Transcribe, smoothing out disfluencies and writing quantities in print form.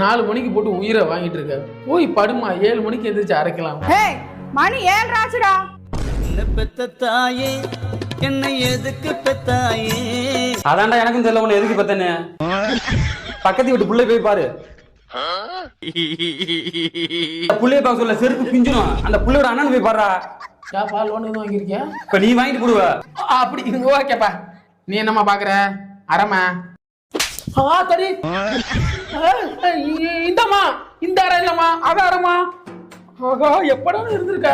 4 மணிக்கு போட்டு உயிரை வாங்கிட்டு இருக்க. போய் படுமா, 7 மணிக்கு எந்திரிச்சு அரைக்கலாம். மணி 7 ஆச்சுடா. என்ன பெத்த தாயே, என்னை எதுக்கு பெத்தாயே? அதான்டா எனக்கும் தெரியல உன்னை எதுக்கு பெத்தனே. பக்கத்து வீட்டு புள்ளை போய் பாரு. புள்ளைய பார்க்க சொல்ல செருப்பு பிஞ்சிடும். அந்த புள்ளையோட அண்ணன் போய் பாடுறா. ஏப்பா லோன் எதுவும் வாங்கியிருக்கியா? இப்ப நீ வாங்கிட்டு போடுவ. அப்படி இங்க ஓகேப்பா. நீ என்னம்மா பாக்குற? அரமா தடி. இந்தம்மா, இந்த அறை இல்லம்மா, அது அரமா. ஆகா, எப்படா இருந்திருக்க?